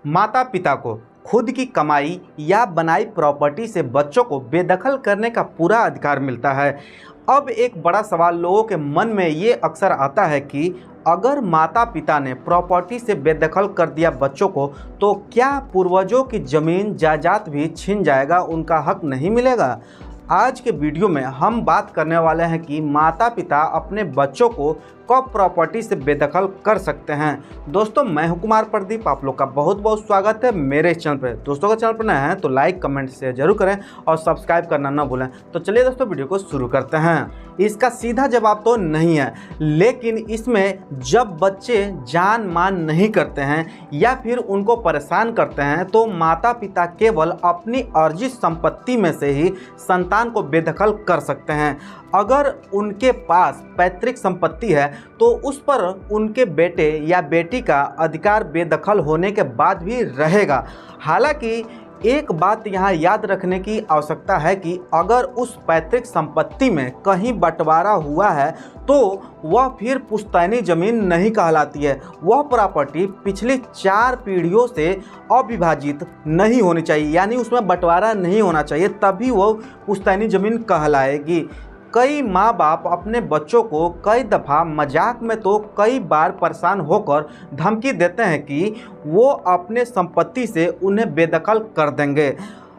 माता पिता को खुद की कमाई या बनाई प्रॉपर्टी से बच्चों को बेदखल करने का पूरा अधिकार मिलता है। अब एक बड़ा सवाल लोगों के मन में ये अक्सर आता है कि अगर माता पिता ने प्रॉपर्टी से बेदखल कर दिया बच्चों को, तो क्या पूर्वजों की ज़मीन जायदाद भी छिन जाएगा, उनका हक नहीं मिलेगा? आज के वीडियो में हम बात करने वाले हैं कि माता पिता अपने बच्चों को कब प्रॉपर्टी से बेदखल कर सकते हैं। दोस्तों, मैं हूं कुमार प्रदीप, आप लोग का बहुत बहुत स्वागत है मेरे चैनल पे। दोस्तों का चैनल पर नए हैं तो लाइक कमेंट शेयर जरूर करें और सब्सक्राइब करना ना भूलें। तो चलिए दोस्तों, वीडियो को शुरू करते हैं। इसका सीधा जवाब तो नहीं है, लेकिन इसमें जब बच्चे जान मान नहीं करते हैं या फिर उनको परेशान करते हैं, तो माता पिता केवल अपनी अर्जित संपत्ति में से ही संतान को बेदखल कर सकते हैं। अगर उनके पास पैतृक संपत्ति है तो उस पर उनके बेटे या बेटी का अधिकार बेदखल होने के बाद भी रहेगा। हालांकि एक बात यहाँ याद रखने की आवश्यकता है कि अगर उस पैतृक संपत्ति में कहीं बंटवारा हुआ है तो वह फिर पुश्तैनी ज़मीन नहीं कहलाती है। वह प्रॉपर्टी पिछली 4 पीढ़ियों से अविभाजित नहीं होनी चाहिए, यानी उसमें बंटवारा नहीं होना चाहिए, तभी वह पुश्तैनी ज़मीन कहलाएगी। कई माँ बाप अपने बच्चों को कई दफ़ा मजाक में तो कई बार परेशान होकर धमकी देते हैं कि वो अपने संपत्ति से उन्हें बेदखल कर देंगे।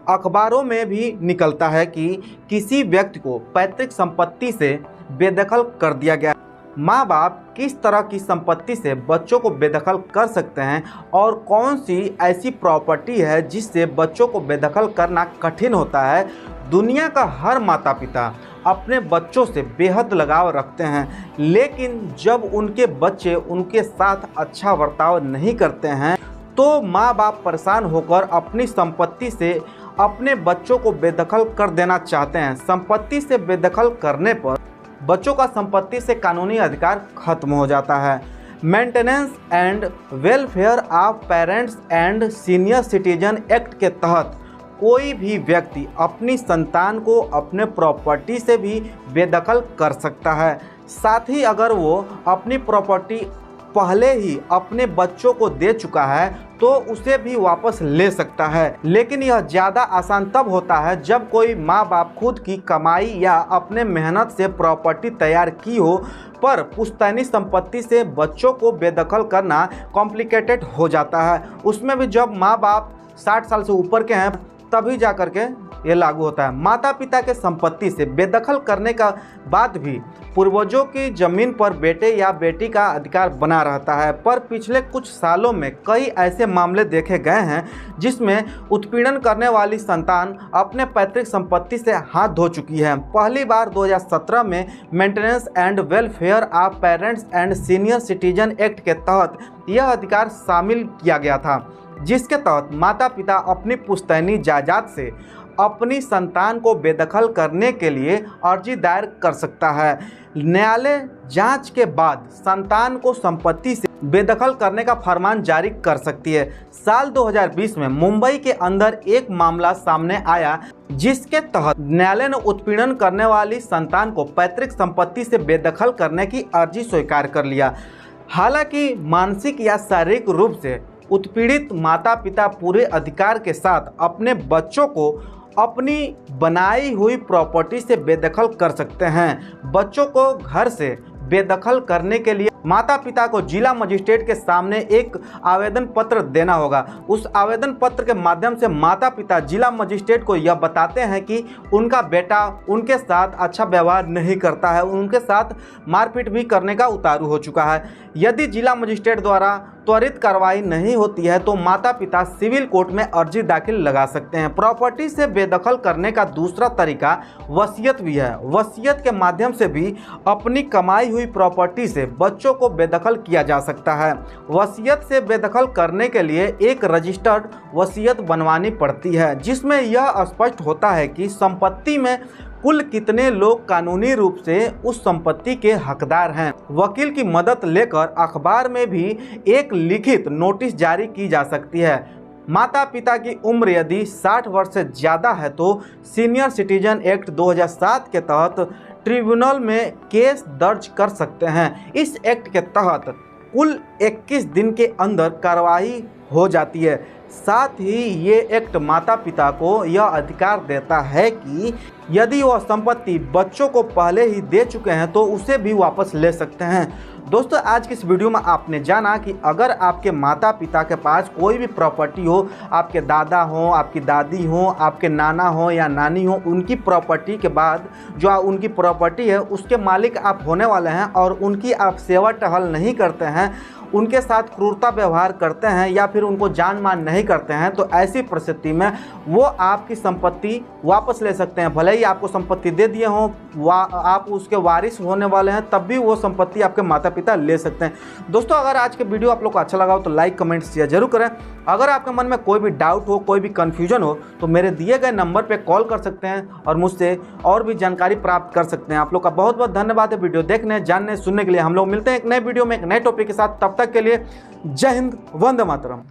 अखबारों में भी निकलता है कि किसी व्यक्ति को पैतृक संपत्ति से बेदखल कर दिया गया। माँ बाप किस तरह की संपत्ति से बच्चों को बेदखल कर सकते हैं और कौन सी ऐसी प्रॉपर्टी है जिससे बच्चों को बेदखल करना कठिन होता है। दुनिया का हर माता पिता अपने बच्चों से बेहद लगाव रखते हैं, लेकिन जब उनके बच्चे उनके साथ अच्छा बर्ताव नहीं करते हैं तो माँ बाप परेशान होकर अपनी संपत्ति से अपने बच्चों को बेदखल कर देना चाहते हैं। संपत्ति से बेदखल करने पर बच्चों का संपत्ति से कानूनी अधिकार खत्म हो जाता है। Maintenance and welfare of parents and senior citizen act के तहत कोई भी व्यक्ति अपनी संतान को अपने प्रॉपर्टी से भी बेदखल कर सकता है। साथ ही अगर वो अपनी प्रॉपर्टी पहले ही अपने बच्चों को दे चुका है तो उसे भी वापस ले सकता है। लेकिन यह ज़्यादा आसान तब होता है जब कोई माँ बाप खुद की कमाई या अपने मेहनत से प्रॉपर्टी तैयार की हो, पर पुश्तैनी संपत्ति से बच्चों को बेदखल करना कॉम्प्लिकेटेड हो जाता है। उसमें भी जब माँ बाप 60 साल से ऊपर के हैं तभी जा कर के ये लागू होता है। माता पिता के संपत्ति से बेदखल करने का बाद भी पूर्वजों की ज़मीन पर बेटे या बेटी का अधिकार बना रहता है। पर पिछले कुछ सालों में कई ऐसे मामले देखे गए हैं जिसमें उत्पीड़न करने वाली संतान अपने पैतृक संपत्ति से हाथ धो चुकी है। पहली बार 2017 में maintenance and welfare of parents and senior citizen act के तहत यह अधिकार शामिल किया गया था, जिसके तहत माता पिता अपनी पुश्तैनी जायदाद से अपनी संतान को बेदखल करने के लिए अर्जी दायर कर सकता है। न्यायालय जांच के बाद संतान को संपत्ति से बेदखल करने का फरमान जारी कर सकती है। साल 2020 में मुंबई के अंदर एक मामला सामने आया जिसके तहत न्यायालय ने उत्पीड़न करने वाली संतान को पैतृक संपत्ति से बेदखल करने की अर्जी स्वीकार कर लिया। हालांकि मानसिक या शारीरिक रूप से उत्पीड़ित माता पिता पूरे अधिकार के साथ अपने बच्चों को अपनी बनाई हुई प्रॉपर्टी से बेदखल कर सकते हैं। बच्चों को घर से बेदखल करने के लिए माता पिता को जिला मजिस्ट्रेट के सामने एक आवेदन पत्र देना होगा। उस आवेदन पत्र के माध्यम से माता पिता जिला मजिस्ट्रेट को यह बताते हैं कि उनका बेटा उनके साथ अच्छा व्यवहार नहीं करता है, उनके साथ मारपीट भी करने का उतारू हो चुका है। यदि जिला मजिस्ट्रेट द्वारा त्वरित कार्रवाई नहीं होती है तो माता पिता सिविल कोर्ट में अर्जी दाखिल लगा सकते हैं। प्रॉपर्टी से बेदखल करने का दूसरा तरीका वसीयत भी है। वसीयत के माध्यम से भी अपनी कमाई हुई प्रॉपर्टी से बच्चों को बेदखल किया जा सकता है। वसीयत से बेदखल करने के लिए एक रजिस्टर्ड वसीयत बनवानी पड़ती है, जिसमें यह स्पष्ट होता है कि संपत्ति में कुल कितने लोग कानूनी रूप से उस संपत्ति के हकदार हैं। वकील की मदद लेकर अखबार में भी एक लिखित नोटिस जारी की जा सकती है। माता पिता की उम्र यदि 60 वर्ष से ज़्यादा है तो सीनियर सिटीजन एक्ट 2007 के तहत ट्रिब्यूनल में केस दर्ज कर सकते हैं। इस एक्ट के तहत कुल 21 दिन के अंदर कार्रवाई हो जाती है। साथ ही ये एक्ट माता पिता को यह अधिकार देता है कि यदि वह संपत्ति बच्चों को पहले ही दे चुके हैं तो उसे भी वापस ले सकते हैं। दोस्तों, आज की इस वीडियो में आपने जाना कि अगर आपके माता पिता के पास कोई भी प्रॉपर्टी हो, आपके दादा हो, आपकी दादी हो, आपके नाना हो या नानी हो, उनकी प्रॉपर्टी के बाद जो उनकी प्रॉपर्टी है उसके मालिक आप होने वाले हैं और उनकी आप सेवा टहल नहीं करते हैं, उनके साथ क्रूरता व्यवहार करते हैं या फिर उनको जान मान नहीं करते हैं, तो ऐसी परिस्थिति में वो आपकी संपत्ति वापस ले सकते हैं। भले ही आपको संपत्ति दे दिए हों, आप उसके वारिस होने वाले हैं, तब भी वो संपत्ति आपके माता पिता ले सकते हैं। दोस्तों, अगर आज के वीडियो आप लोग को अच्छा लगा हो तो लाइक कमेंट शेयर जरूर करें। अगर आपके मन में कोई भी डाउट हो, कोई भी कन्फ्यूजन हो तो मेरे दिए गए नंबर पर कॉल कर सकते हैं और मुझसे और भी जानकारी प्राप्त कर सकते हैं। आप लोग का बहुत बहुत धन्यवाद है वीडियो देखने, जानने, सुनने के लिए। हम लोग मिलते हैं एक नए वीडियो में एक नए टॉपिक के साथ। तब तक के लिए जय हिंद, वंदे मातरम।